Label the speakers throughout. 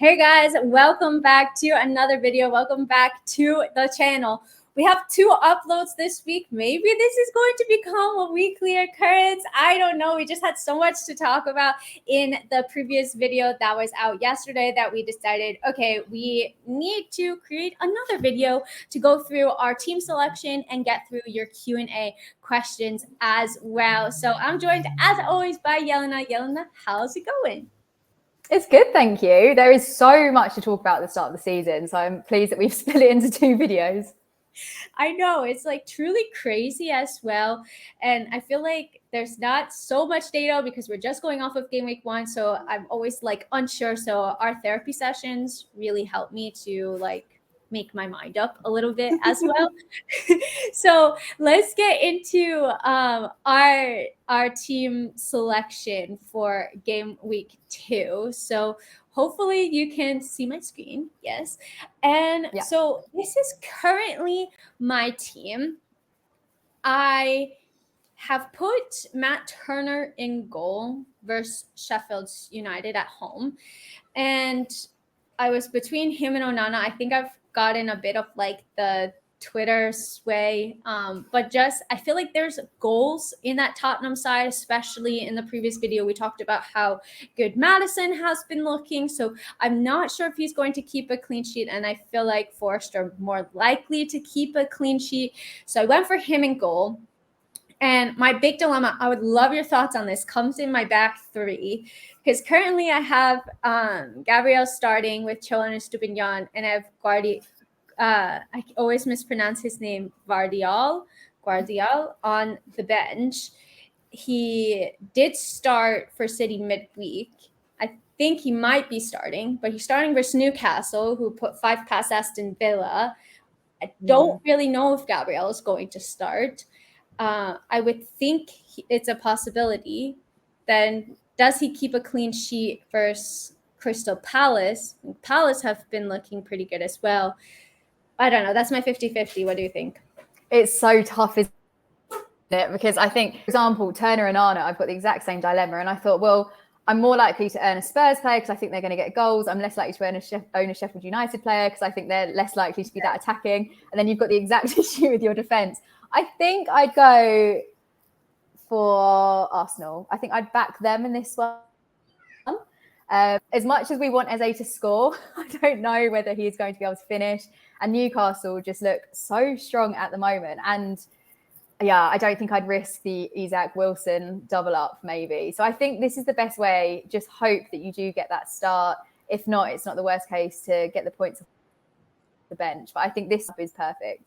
Speaker 1: Hey guys, welcome back to another video. Welcome back to the channel. We have 2 uploads this week. Maybe this is going to become a weekly occurrence. I don't know. We just had so much to talk about in the previous video that was out yesterday that we decided, okay, we need to create another video to go through our team selection and get through your Q&A questions as well. So I'm joined as always by Yelena. Yelena, how's it going?
Speaker 2: It's good, thank you. There is so much to talk about at the start of the season, so I'm pleased that we've split it into 2 videos.
Speaker 1: I know, it's like truly crazy as well. And I feel like there's not so much data because we're just going off of game week 1. So I'm always like unsure. So our therapy sessions really help me to like make my mind up a little bit as well. So let's get into our team selection for game week 2. So hopefully you can see my screen. Yes. And so this is currently my team. I have put Matt Turner in goal versus Sheffield United at home. And I was between him and Onana. I think I've gotten a bit of like the Twitter sway. But just I feel like there's goals in that Tottenham side, especially in the previous video. We talked about how good Maddison has been looking. So I'm not sure if he's going to keep a clean sheet. And I feel like Forster more likely to keep a clean sheet. So I went for him in goal. And my big dilemma, I would love your thoughts on this, comes in my back 3. Because currently I have Gabriel starting with Cholan and Stupinian, and I have I always mispronounce his name, Guardiol on the bench. He did start for City midweek. I think he might be starting, but he's starting versus Newcastle, who put 5 past Aston Villa. I don't really know if Gabriel is going to start. I would think it's a possibility. Then does he keep a clean sheet versus Crystal Palace? Palace have been looking pretty good as well. I don't know. That's my 50-50. What do you think?
Speaker 2: It's so tough, isn't it? Because I think, for example, Turner and Arna, I've got the exact same dilemma. And I thought, well, I'm more likely to earn a Spurs player because I think they're going to get goals. I'm less likely to own a Sheffield United player because I think they're less likely to be that attacking. And then you've got the exact issue with your defence. I think I'd go for Arsenal. I think I'd back them in this one. As much as we want Eze to score, I don't know whether he's going to be able to finish. And Newcastle just look so strong at the moment. And yeah, I don't think I'd risk the Isak Wilson double up maybe. So I think this is the best way. Just hope that you do get that start. If not, it's not the worst case to get the points off the bench. But I think this is perfect.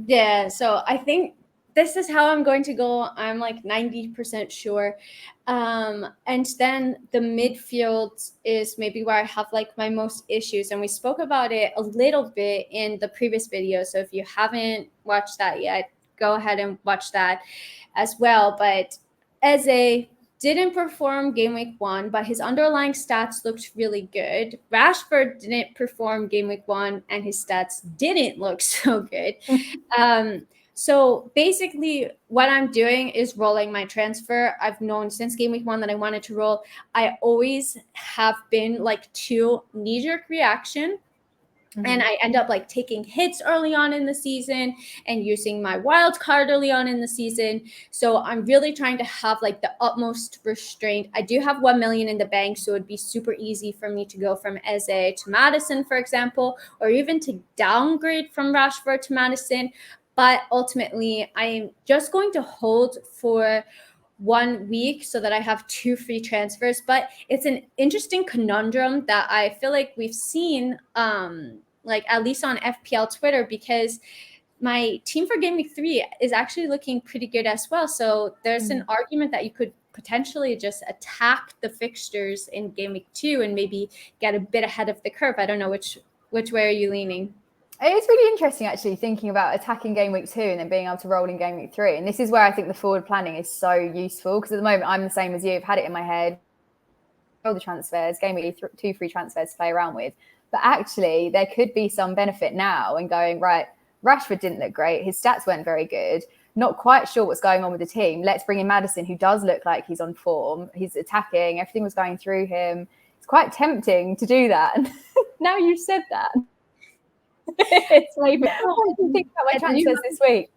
Speaker 1: Yeah, so I think this is how I'm going to go. I'm like 90% sure. And then the midfield is maybe where I have like my most issues. And we spoke about it a little bit in the previous video. So if you haven't watched that yet, go ahead and watch that as well. But Eze didn't perform game week 1, but his underlying stats looked really good. Rashford didn't perform game week 1, and his stats didn't look so good. So basically what I'm doing is rolling my transfer. I've known since game week 1 that I wanted to roll. I always have been like too knee-jerk reaction. And I end up like taking hits early on in the season and using my wild card early on in the season. So I'm really trying to have like the utmost restraint. I do have 1 million in the bank, so it'd be super easy for me to go from Eze to Maddison, for example, or even to downgrade from Rashford to Maddison. But ultimately, I'm just going to hold for 1 week so that I have 2 free transfers. But it's an interesting conundrum that I feel like we've seen, like at least on FPL Twitter, because my team for game week 3 is actually looking pretty good as well. So there's an argument that you could potentially just attack the fixtures in game week 2 and maybe get a bit ahead of the curve. I don't know which way are you leaning?
Speaker 2: It's really interesting, actually, thinking about attacking game week 2 and then being able to roll in game week 3. And this is where I think the forward planning is so useful, because at the moment I'm the same as you. I've had it in my head, all the transfers, game week 2 free transfers to play around with. But actually, there could be some benefit now in going, right, Rashford didn't look great. His stats weren't very good. Not quite sure what's going on with the team. Let's bring in Maddison, who does look like he's on form. He's attacking. Everything was going through him. it's quite tempting to do that. And now you've said that, it's made me think about my transfers this week.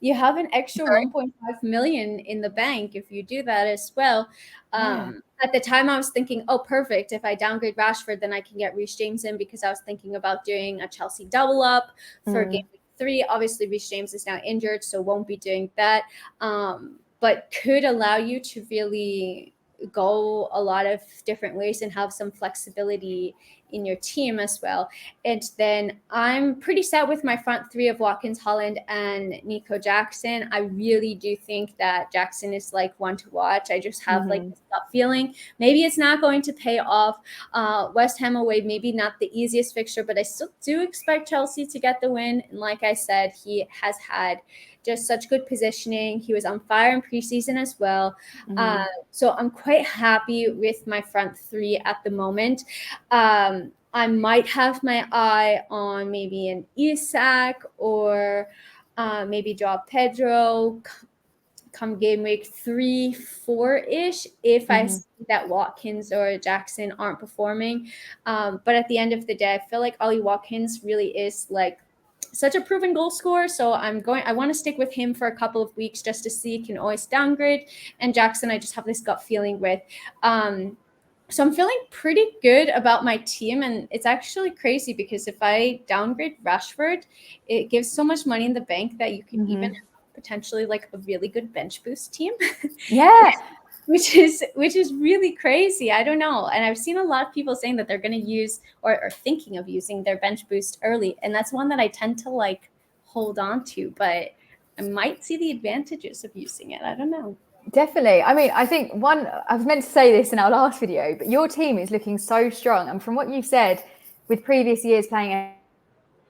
Speaker 1: You have an extra 1.5 million in the bank if you do that as well. At the time, I was thinking, oh, perfect. If I downgrade Rashford, then I can get Reece James in, because I was thinking about doing a Chelsea double up for game week 3. Obviously, Reece James is now injured, so won't be doing that. But could allow you to really go a lot of different ways and have some flexibility in your team as well. And then I'm pretty set with my front 3 of Watkins, Haaland, and Nico Jackson. I really do think that Jackson is like one to watch. I just have like this gut feeling. Maybe it's not going to pay off. West Ham away, maybe not the easiest fixture, but I still do expect Chelsea to get the win. And like I said, he has had just such good positioning. He was on fire in preseason as well. So I'm quite happy with my front 3 at the moment. I might have my eye on maybe an Isak or maybe draw Pedro come game week 3, 4-ish if I see that Watkins or Jackson aren't performing. But at the end of the day, I feel like Ollie Watkins really is like such a proven goal scorer. So I want to stick with him for a couple of weeks just to see. Can always downgrade. And Jackson, I just have this gut feeling with. So I'm feeling pretty good about my team. And it's actually crazy because if I downgrade Rashford, it gives so much money in the bank that you can even have potentially like a really good bench boost team.
Speaker 2: Yeah.
Speaker 1: Which is really crazy. I don't know. And I've seen a lot of people saying that they're going to use or thinking of using their bench boost early. And that's one that I tend to like hold on to, but I might see the advantages of using it. I don't know.
Speaker 2: Definitely. I mean, I think I was meant to say this in our last video, but your team is looking so strong. And from what you've said, with previous years playing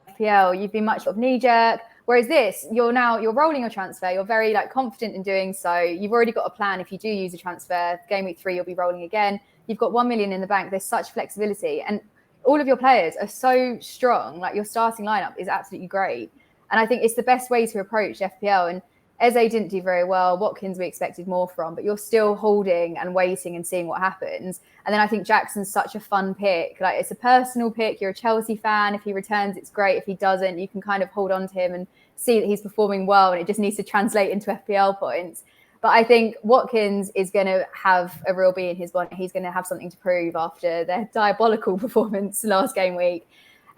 Speaker 2: FPL, you've been much sort of knee jerk. Whereas this, you're rolling your transfer. You're very like confident in doing so. You've already got a plan. If you do use a transfer, game week 3, you'll be rolling again. You've got 1 million in the bank. There's such flexibility, and all of your players are so strong. Like your starting lineup is absolutely great, and I think it's the best way to approach FPL. And Eze didn't do very well. Watkins we expected more from, but you're still holding and waiting and seeing what happens. And then I think Jackson's such a fun pick. Like it's a personal pick. You're a Chelsea fan. If he returns, it's great. If he doesn't, you can kind of hold on to him and see that he's performing well, and it just needs to translate into FPL points. But I think Watkins is going to have a real bee in his bonnet. He's going to have something to prove after their diabolical performance last game week.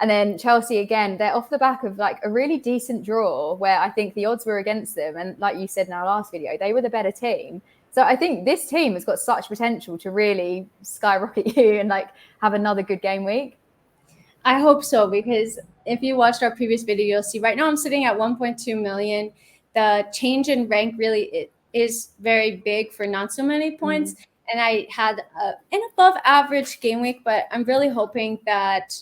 Speaker 2: And then Chelsea, again, they're off the back of like a really decent draw where I think the odds were against them. And like you said in our last video, they were the better team. So I think this team has got such potential to really skyrocket you and like have another good game week.
Speaker 1: I hope so, because if you watched our previous video, you'll see right now I'm sitting at 1.2 million. The change in rank really is very big for not so many points. And I had an above average game week, but I'm really hoping that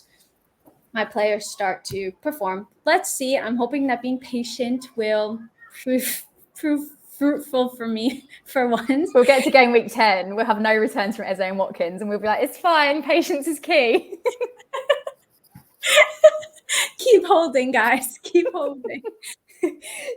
Speaker 1: my players start to perform. Let's see. I'm hoping that being patient will prove fruitful for me for once.
Speaker 2: We'll get to game week 10. We'll have no returns from Eze and Watkins, and we'll be like, it's fine. Patience is key.
Speaker 1: Keep holding, guys. Keep holding.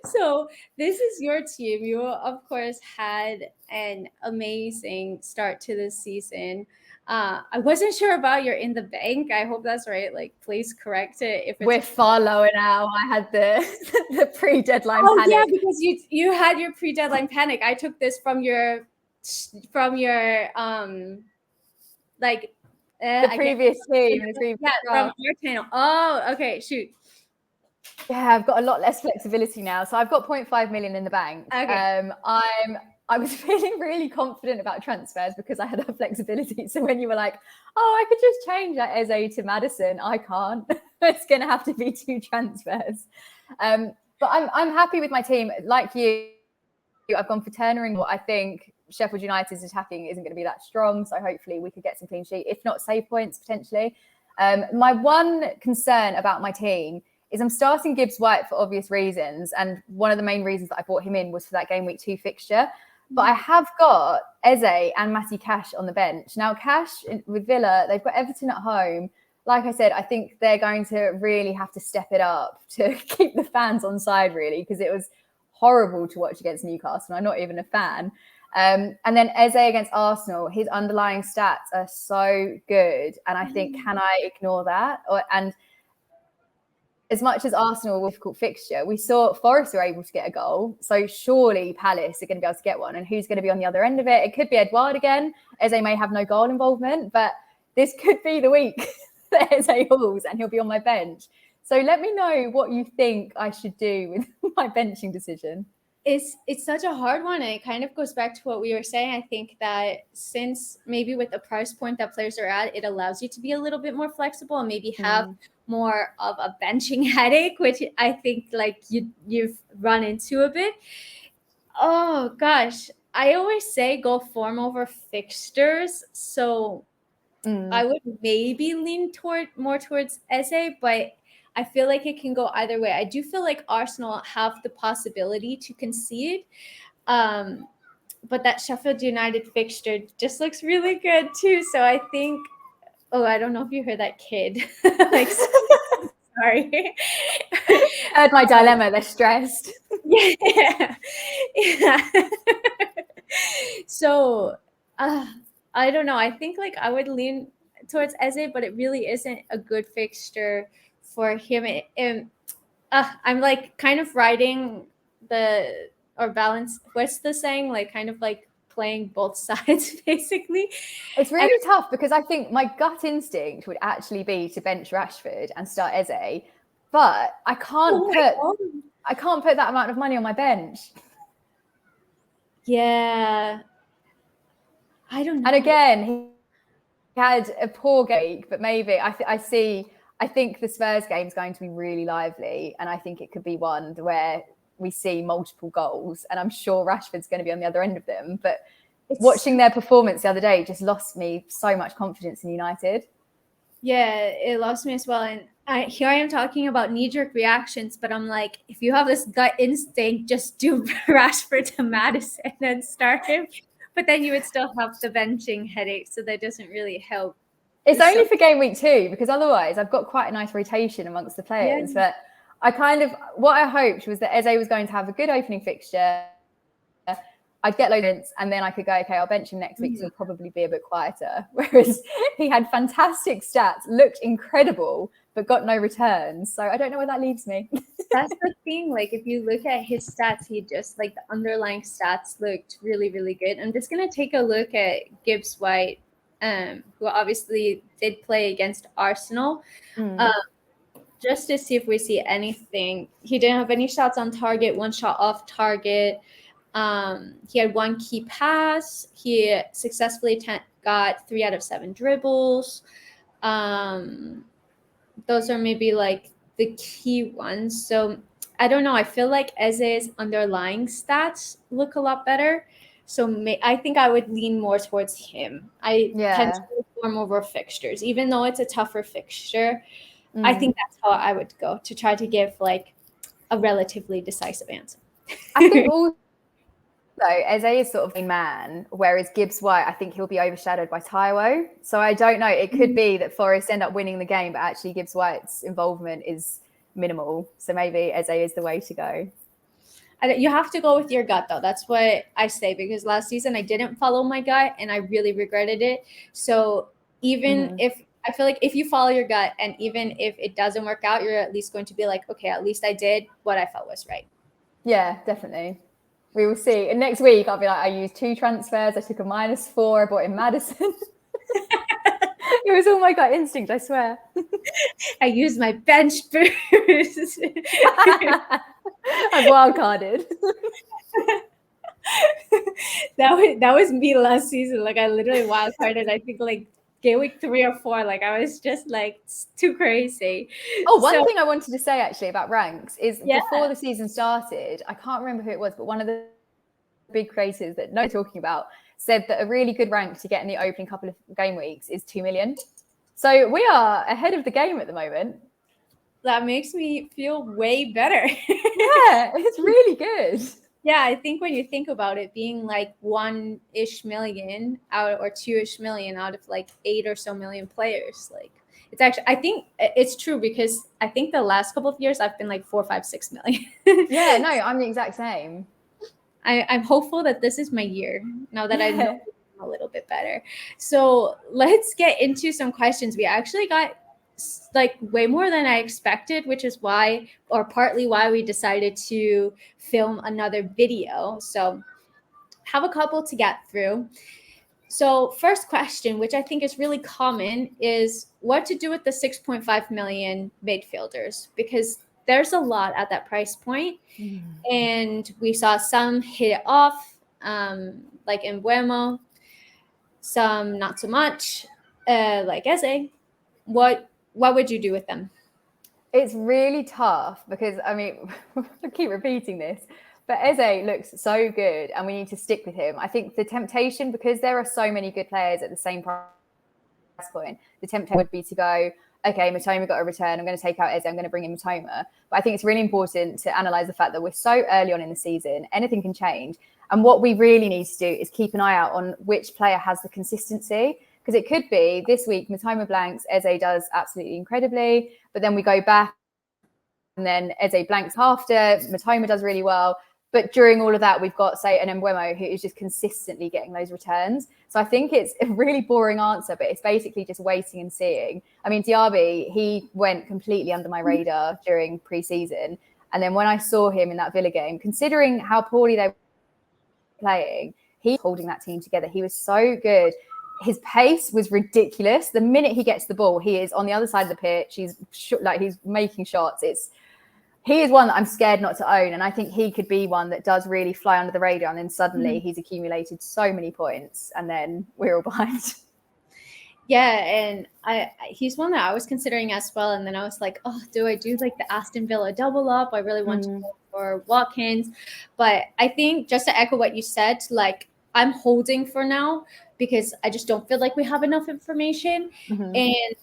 Speaker 1: So this is your team. You, of course, had an amazing start to the season. I wasn't sure about your in the bank. I hope that's right. Like, please correct it if it's
Speaker 2: we're far lower now. I had the pre-deadline panic.
Speaker 1: Yeah, because you had your pre-deadline panic. I took this from your like
Speaker 2: the previous team.
Speaker 1: From your channel. Oh, okay, shoot.
Speaker 2: Yeah, I've got a lot less flexibility now. So I've got 0.5 million in the bank.
Speaker 1: Okay.
Speaker 2: I was feeling really confident about transfers because I had that flexibility. So when you were like, oh, I could just change that Eze to Maddison, I can't. It's going to have to be 2 transfers. But I'm happy with my team. Like you, I've gone for Turner, and what I think Sheffield United's attacking isn't going to be that strong. So hopefully we could get some clean sheet, if not save points potentially. My one concern about my team is I'm starting Gibbs White for obvious reasons. And one of the main reasons that I brought him in was for that game week 2 fixture. But I have got Eze and Matty Cash on the bench. Now, Cash with Villa, they've got Everton at home. Like I said, I think they're going to really have to step it up to keep the fans on side, really, because it was horrible to watch against Newcastle. I'm not even a fan. And then Eze against Arsenal, his underlying stats are so good. And I think, can I ignore that? And as much as Arsenal were a difficult fixture, we saw Forest were able to get a goal. So surely Palace are going to be able to get one. And who's going to be on the other end of it? It could be Edouard again. Eze may have no goal involvement, but this could be the week that Eze hauls and he'll be on my bench. So let me know what you think I should do with my benching decision.
Speaker 1: It's such a hard one, and it kind of goes back to what we were saying. I think that since maybe with the price point that players are at, it allows you to be a little bit more flexible and maybe have more of a benching headache, which I think like you've run into a bit. Oh gosh, I always say go form over fixtures, so I would maybe lean more towards Eze, but I feel like it can go either way. I do feel like Arsenal have the possibility to concede, but that Sheffield United fixture just looks really good too. So I think, I don't know if you heard that kid. Like, sorry.
Speaker 2: Heard my dilemma. They're stressed.
Speaker 1: Yeah. So I don't know. I think like I would lean towards Eze, but it really isn't a good fixture for him. And I'm like kind of riding balance. What's the saying? Like kind of like playing both sides, basically.
Speaker 2: It's really tough because I think my gut instinct would actually be to bench Rashford and start Eze, but I can't put that amount of money on my bench.
Speaker 1: Yeah. I don't know.
Speaker 2: And again, he had a poor game, but maybe I think the Spurs game is going to be really lively, and I think it could be one where we see multiple goals, and I'm sure Rashford's going to be on the other end of them. But watching their performance the other day just lost me so much confidence in United.
Speaker 1: Yeah, it lost me as well. And here I am talking about knee-jerk reactions, but I'm like, if you have this gut instinct, just do Rashford to Maddison and start him. But then you would still have the benching headache, so that doesn't really help.
Speaker 2: It's only for game week 2, because otherwise I've got quite a nice rotation amongst the players. Yeah. But what I hoped was that Eze was going to have a good opening fixture. I'd get loads, and then I could go, okay, I'll bench him next week, so he'll probably be a bit quieter. Whereas he had fantastic stats, looked incredible, but got no returns. So I don't know where that leaves me.
Speaker 1: That's the thing. Like, if you look at his stats, he just, like, the underlying stats looked really, really good. I'm just going to take a look at Gibbs White, who obviously did play against Arsenal, just to see if we see anything. He didn't have any shots on target, one shot off target. He had one key pass. He successfully got 3 out of 7 dribbles. Those are maybe like the key ones. So I don't know. I feel like Eze's underlying stats look a lot better. So I think I would lean more towards him. I tend to form over fixtures, even though it's a tougher fixture. I think that's how I would go to try to give like a relatively decisive answer.
Speaker 2: I think also Eze is sort of a man, whereas Gibbs White, I think he'll be overshadowed by Taiwo. So I don't know. It could be that Forest end up winning the game, but actually Gibbs White's involvement is minimal. So maybe Eze is the way to go.
Speaker 1: You have to go with your gut, though. That's what I say, because last season I didn't follow my gut and I really regretted it. So even if I feel like if you follow your gut and even if it doesn't work out, you're at least going to be like, okay, at least I did what I felt was right.
Speaker 2: Yeah, definitely. We will see. And next week, I'll be like, I used 2 transfers. I took a -4. I bought in Maddison. It was all my gut instinct, I swear.
Speaker 1: I used my bench boost.
Speaker 2: I wildcarded.
Speaker 1: That was me last season. Like, I literally wildcarded, I think, like, game week 3 or 4. Like, I was just, like, too crazy.
Speaker 2: Oh, one thing I wanted to say, actually, about ranks is before the season started, I can't remember who it was, but one of the big creators that no talking about said that a really good rank to get in the opening couple of game weeks is 2 million. So we are ahead of the game at the moment.
Speaker 1: That makes me feel way better.
Speaker 2: Yeah, it's really good.
Speaker 1: Yeah, I think when you think about it, being like 1-ish million out or 2-ish million out of like 8 or so million players, like it's actually, I think it's true, because I think the last couple of years I've been like 4, 5, 6 million.
Speaker 2: Yeah, no, I'm the exact same.
Speaker 1: I'm hopeful that this is my year now that I know him a little bit better. So let's get into some questions. We actually got like way more than I expected, which is why, or partly why, we decided to film another video. So have a couple to get through. So first question, which I think is really common, is what to do with the 6.5 million midfielders, because there's a lot at that price point. And we saw some hit it off, like Mbuemo, some not so much, like Eze. What would you do with them?
Speaker 2: It's really tough because, I mean, I keep repeating this, but Eze looks so good and we need to stick with him. I think the temptation, because there are so many good players at the same price point, the temptation would be to go, okay, Matoma got a return, I'm going to take out Eze, I'm going to bring in Matoma. But I think it's really important to analyse the fact that we're so early on in the season, anything can change. And what we really need to do is keep an eye out on which player has the consistency. Because it could be this week, Matoma blanks, Eze does absolutely incredibly, but then we go back and then Eze blanks after, Matoma does really well. But during all of that, we've got, say, an Mbuemo who is just consistently getting those returns. So I think it's a really boring answer, but it's basically just waiting and seeing. I mean, Diaby, he went completely under my radar during pre-season. And then when I saw him in that Villa game, considering how poorly they were playing, he's holding that team together. He was so good. His pace was ridiculous. The minute he gets the ball, he is on the other side of the pitch. He's making shots. He is one that I'm scared not to own. And I think he could be one that does really fly under the radar. And then suddenly he's accumulated so many points and then we're all behind.
Speaker 1: Yeah, and he's one that I was considering as well. And then I was like, oh, do I do like the Aston Villa double up? I really want to go for Watkins. But I think, just to echo what you said, like, I'm holding for now because I just don't feel like we have enough information. And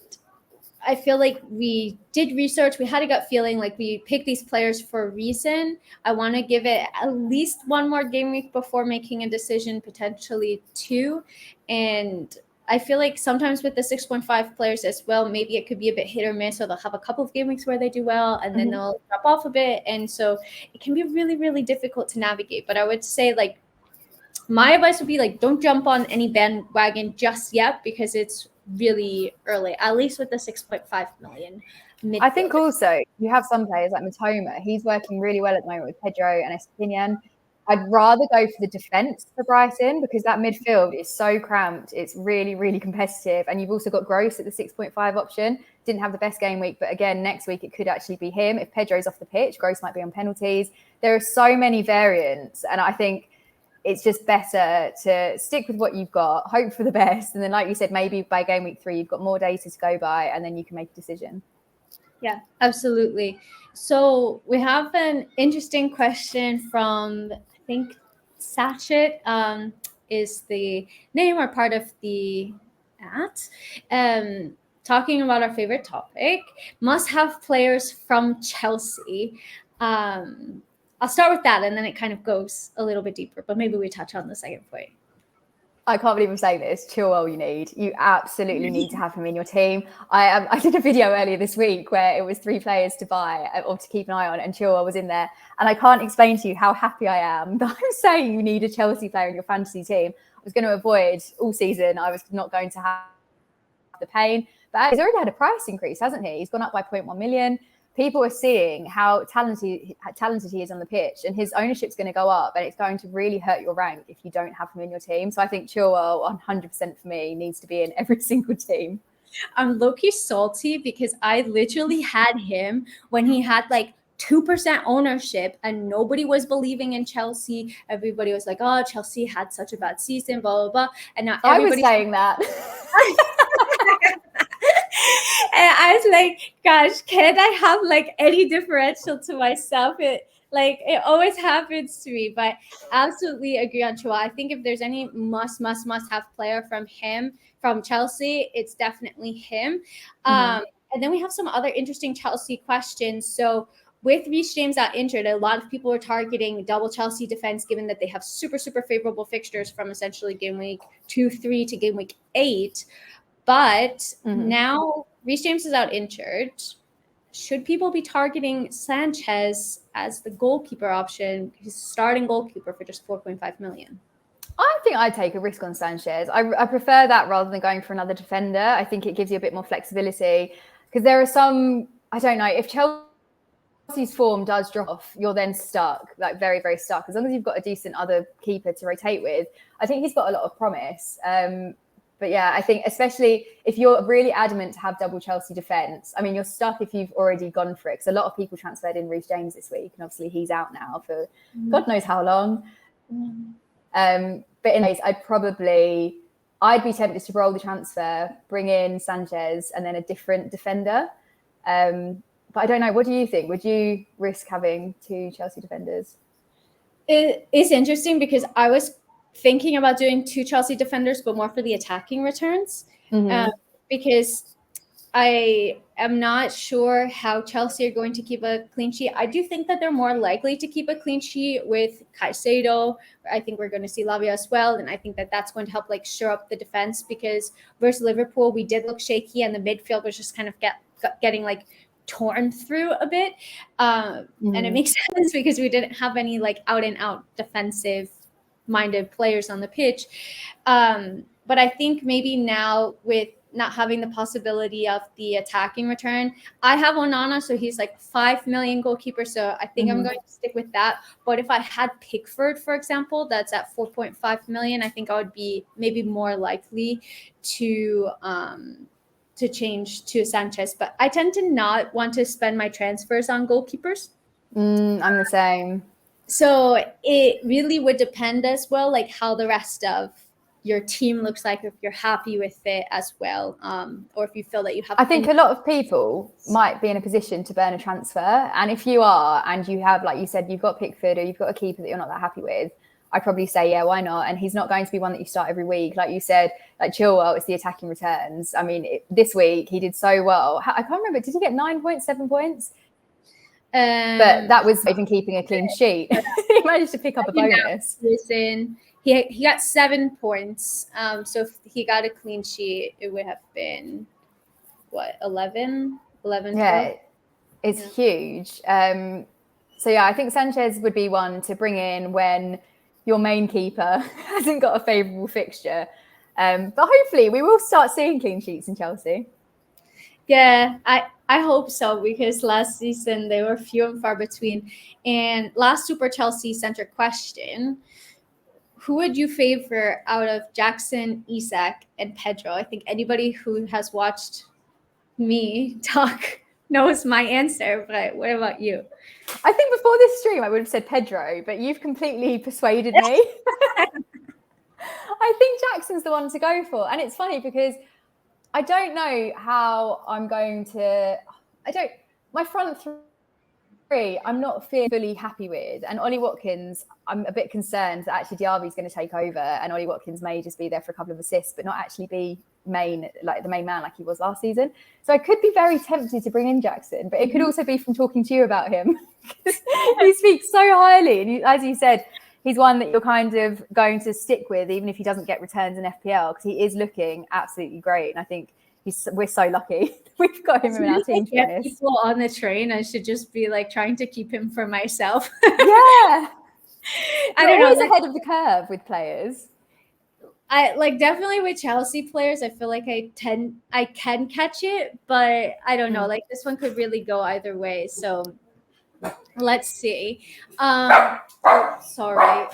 Speaker 1: I feel like we did research. We had a gut feeling, like we picked these players for a reason. I want to give it at least one more game week before making a decision, potentially two. And I feel like sometimes with the 6.5 players as well, maybe it could be a bit hit or miss. So they'll have a couple of game weeks where they do well and then they'll drop off a bit. And so it can be really, really difficult to navigate. But I would say, like, my advice would be, like, don't jump on any bandwagon just yet because it's really early, at least with the 6.5 million.
Speaker 2: I think also you have some players like Matoma. He's working really well at the moment with Pedro and Estepinian. I'd rather go for the defence for Brighton because that midfield is so cramped. It's really, really competitive. And you've also got Gross at the 6.5 option. Didn't have the best game week, but again, next week it could actually be him. If Pedro's off the pitch, Gross might be on penalties. There are so many variants. And I think it's just better to stick with what you've got, hope for the best. And then, like you said, maybe by game week 3, you've got more data to go by and then you can make a decision.
Speaker 1: Yeah, absolutely. So we have an interesting question from, I think, Sachet is the name or part of the talking about our favorite topic, must-have players from Chelsea. I'll start with that, and then it kind of goes a little bit deeper, but maybe we touch on the second point.
Speaker 2: I can't believe I'm saying this. Chilwell, you absolutely need to have him in your team. I did a video earlier this week where it was 3 players to buy or to keep an eye on, and Chilwell was in there. And I can't explain to you how happy I am that I'm saying you need a Chelsea player in your fantasy team. I was going to avoid all season. I was not going to have the pain. But he's already had a price increase, hasn't he? He's gone up by 0.1 million. People are seeing how talented he is on the pitch, and his ownership's going to go up, and it's going to really hurt your rank if you don't have him in your team. So I think Chilwell, 100% for me, needs to be in every single team.
Speaker 1: I'm low-key salty because I literally had him when he had like 2% ownership and nobody was believing in Chelsea. Everybody was like, oh, Chelsea had such a bad season, blah, blah, blah. And now everybody's
Speaker 2: saying that.
Speaker 1: And I was like, gosh, can I have like any differential to myself? It always happens to me, but absolutely agree on Chua. I think if there's any must have player from Chelsea, it's definitely him. And then we have some other interesting Chelsea questions. So with Reece James out injured, a lot of people are targeting double Chelsea defense, given that they have super, super favorable fixtures from essentially game week 2-3 to game week 8. But now Reece James is out injured. should people be targeting Sanchez as the goalkeeper option? He's starting goalkeeper for just 4.5 million.
Speaker 2: I think I'd take a risk on Sanchez. I prefer that rather than going for another defender. I think it gives you a bit more flexibility because there are some, I don't know, if Chelsea's form does drop off, you're then stuck, like very, very stuck. As long as you've got a decent other keeper to rotate with, I think he's got a lot of promise. But yeah, I think especially if you're really adamant to have double Chelsea defence, I mean, you're stuck if you've already gone for it. Because a lot of people transferred in Reece James this week, and obviously he's out now for God knows how long. But in case, I'd be tempted to roll the transfer, bring in Sanchez, and then a different defender. But I don't know. What do you think? Would you risk having 2 Chelsea defenders?
Speaker 1: It is interesting because I was thinking about doing 2 Chelsea defenders, but more for the attacking returns, because I am not sure how Chelsea are going to keep a clean sheet. I do think that they're more likely to keep a clean sheet with Caicedo. I think we're going to see Lavia as well, and I think that that's going to help like shore up the defense, because versus Liverpool we did look shaky and the midfield was just kind of getting like torn through a bit, and it makes sense because we didn't have any like out and out defensive minded players on the pitch, but I think maybe now with not having the possibility of the attacking return, I have Onana, so he's like 5 million goalkeeper, so I think I'm going to stick with that. But if I had Pickford, for example, that's at 4.5 million, I think I would be maybe more likely to change to Sanchez. But I tend to not want to spend my transfers on goalkeepers.
Speaker 2: I'm the same.
Speaker 1: So it really would depend as well, like how the rest of your team looks like, if you're happy with it as well, or if you feel that you have.
Speaker 2: I think a lot of people might be in a position to burn a transfer, and if you are, and you have, like you said, you've got Pickford or you've got a keeper that you're not that happy with, I'd probably say, yeah, why not? And he's not going to be one that you start every week. Like you said, like Chilwell, it's the attacking returns. I mean, this week he did so well. I can't remember. Did he get 9 points, 7 points? But that was even keeping a clean sheet. He managed to pick up a bonus.
Speaker 1: He got 7 points. So if he got a clean sheet, it would have been, what, 11, 12?
Speaker 2: Yeah, it's huge. So yeah, I think Sanchez would be one to bring in when your main keeper hasn't got a favourable fixture. But hopefully we will start seeing clean sheets in Chelsea.
Speaker 1: Yeah, I hope so, because last season they were few and far between. And last Super Chelsea centric question: who would you favor out of Jackson, Isak, and Pedro? I think anybody who has watched me talk knows my answer, but what about you?
Speaker 2: I think before this stream I would have said Pedro, but you've completely persuaded me. I think Jackson's the one to go for. And it's funny because I don't know how I'm going to. My front three, I'm not fully happy with. And Ollie Watkins, I'm a bit concerned that actually Diaby's going to take over, and Ollie Watkins may just be there for a couple of assists, but not actually be the main man like he was last season. So I could be very tempted to bring in Jackson, but it could also be from talking to you about him. He speaks so highly, and as you said, he's one that you're kind of going to stick with, even if he doesn't get returns in FPL, because he is looking absolutely great. And I think we're so lucky we've got him in our team. To
Speaker 1: get people on the train. I should just be like trying to keep him for myself.
Speaker 2: Yeah,
Speaker 1: I don't know.
Speaker 2: Always ahead of the curve with players.
Speaker 1: I like definitely with Chelsea players, I feel like I can catch it, but I don't know. Like this one could really go either way. So let's see. Sorry.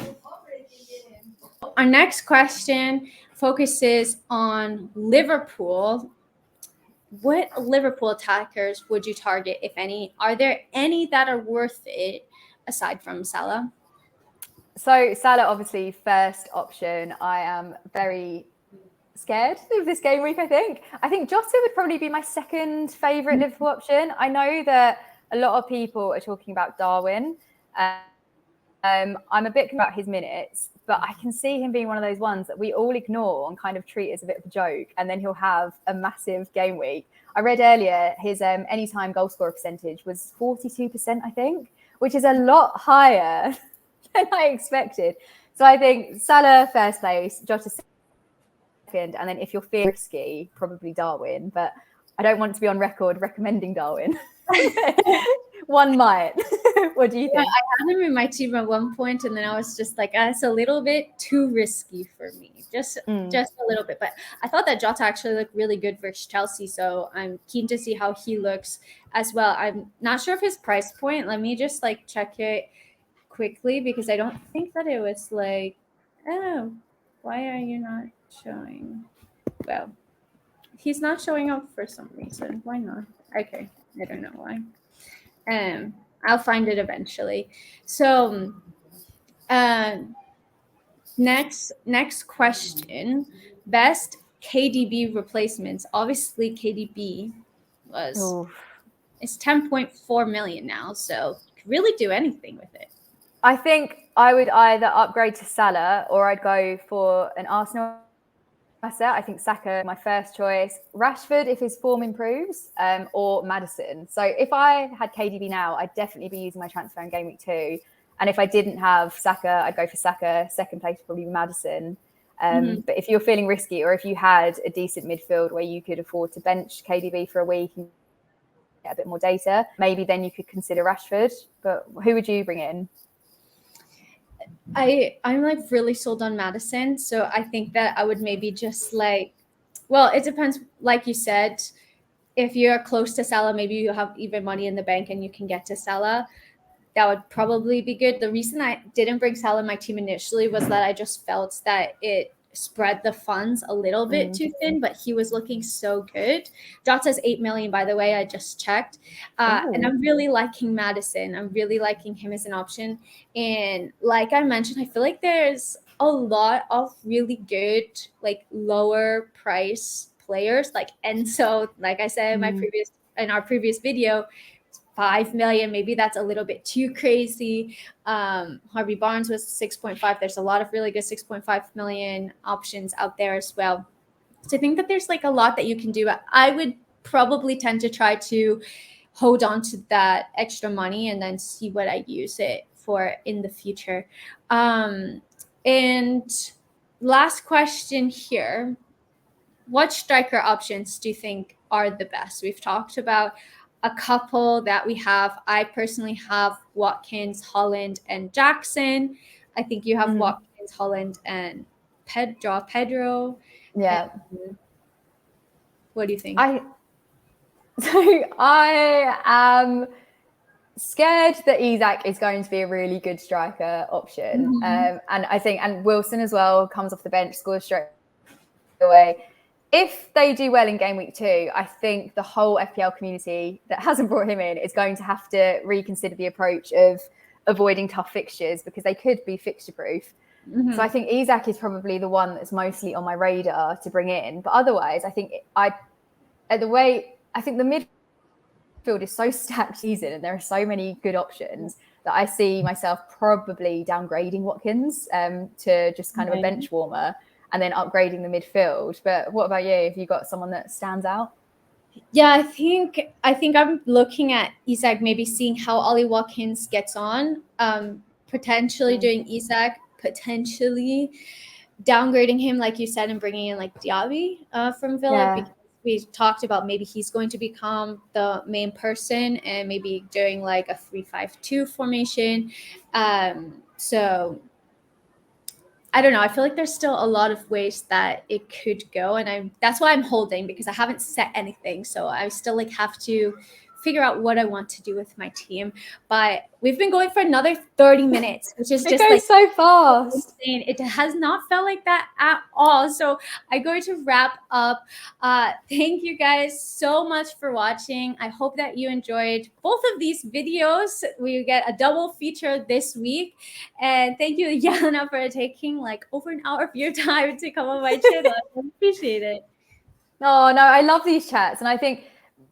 Speaker 1: Our next question focuses on Liverpool. What Liverpool attackers would you target, if any? Are there any that are worth it aside from Salah?
Speaker 2: So Salah, obviously, first option. I am very scared of this game week, I think. Jota would probably be my second favourite Liverpool option. I know that a lot of people are talking about Darwin. I'm a bit about his minutes, but I can see him being one of those ones that we all ignore and kind of treat as a bit of a joke, and then he'll have a massive game week. I read earlier his anytime goal scorer percentage was 42%, I think, which is a lot higher than I expected. So I think Salah first place, Jota second, and then if you're feeling risky, probably Darwin. But I don't want to be on record recommending Darwin. One might. What do you think?
Speaker 1: I had him in my team at one point, and then I was just like, it's a little bit too risky for me, just a little bit. But I thought that Jota actually looked really good versus Chelsea, so I'm keen to see how he looks as well. I'm not sure of his price point. Let me just like check it quickly, because I don't think that it was like, oh, why are you not showing? Well, he's not showing up for some reason. Why not? Okay, I don't know why. I'll find it eventually. So, next question: best KDB replacements. Obviously, KDB it's 10.4 million now, so you could really do anything with it.
Speaker 2: I think I would either upgrade to Salah or I'd go for an Arsenal asset. I think Saka, my first choice. Rashford, if his form improves, or Maddison. So if I had KDB now, I'd definitely be using my transfer in game week 2. And if I didn't have Saka, I'd go for Saka. Second place would probably be Maddison. But if you're feeling risky, or if you had a decent midfield where you could afford to bench KDB for a week and get a bit more data, maybe then you could consider Rashford. But who would you bring in?
Speaker 1: I'm like really sold on Maddison, so I think that I would maybe just like, well, it depends. Like you said, if you're close to Salah, maybe you have even money in the bank and you can get to Salah. That would probably be good. The reason I didn't bring Salah in my team initially was that I just felt that it spread the funds a little bit too thin, but he was looking so good. Jota's 8 million, by the way, I just checked. And I'm really liking Maddison. I'm really liking him as an option. And like I mentioned, I feel like there's a lot of really good, like lower price players, like Enzo, like I said in our previous video, 5 million. Maybe that's a little bit too crazy. Harvey Barnes was 6.5. There's a lot of really good 6.5 million options out there as well. So I think that there's like a lot that you can do. I would probably tend to try to hold on to that extra money and then see what I use it for in the future. And last question here. What striker options do you think are the best? We've talked about a couple that we have. I personally have Watkins, Holland, and Jackson. I think you have Watkins, Holland, and Pedro.
Speaker 2: Yeah.
Speaker 1: What do you think?
Speaker 2: I am scared that Isak is going to be a really good striker option. And I think, and Wilson as well comes off the bench, scores straight away. If they do well in game week 2, I think the whole FPL community that hasn't brought him in is going to have to reconsider the approach of avoiding tough fixtures, because they could be fixture proof. So I think Isak is probably the one that's mostly on my radar to bring in. But otherwise, I think the midfield is so stacked season and there are so many good options that I see myself probably downgrading Watkins to just kind of a bench warmer, and then upgrading the midfield. But what about you? Have you got someone that stands out?
Speaker 1: Yeah, I think I'm looking at Isak, maybe seeing how Ollie Watkins gets on, potentially doing Isak, potentially downgrading him, like you said, and bringing in like Diaby from Villa. Because we talked about maybe he's going to become the main person and maybe doing like a 3-5-2 formation. So I don't know. I feel like there's still a lot of ways that it could go, and that's why I'm holding, because I haven't set anything. So I still like have to figure out what I want to do with my team. But we've been going for another 30 minutes, which is just like
Speaker 2: so fast.
Speaker 1: Insane. It has not felt like that at all. So I'm going to wrap up. Thank you guys so much for watching. I hope that you enjoyed both of these videos. We get a double feature this week. And thank you, Yelena, for taking like over an hour of your time to come on my channel. I appreciate it.
Speaker 2: Oh, no, I love these chats. And I think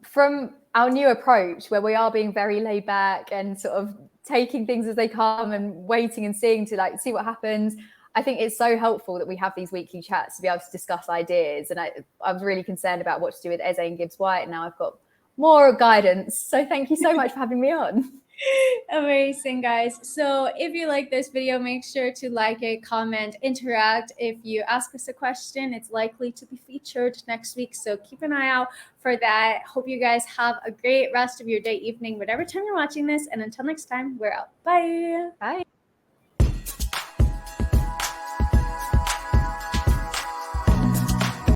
Speaker 2: from our new approach, where we are being very laid back and sort of taking things as they come and waiting and seeing to like see what happens, I think it's so helpful that we have these weekly chats to be able to discuss ideas. And I was really concerned about what to do with Eze and Gibbs White. And now I've got more guidance. So thank you so much for having me on.
Speaker 1: Amazing, guys. So if you like this video, make sure to like it, comment, interact. If you ask us a question, it's likely to be featured next week. So keep an eye out for that. Hope you guys have a great rest of your day, evening, whatever time you're watching this. And until next time, we're out. Bye.
Speaker 2: Bye.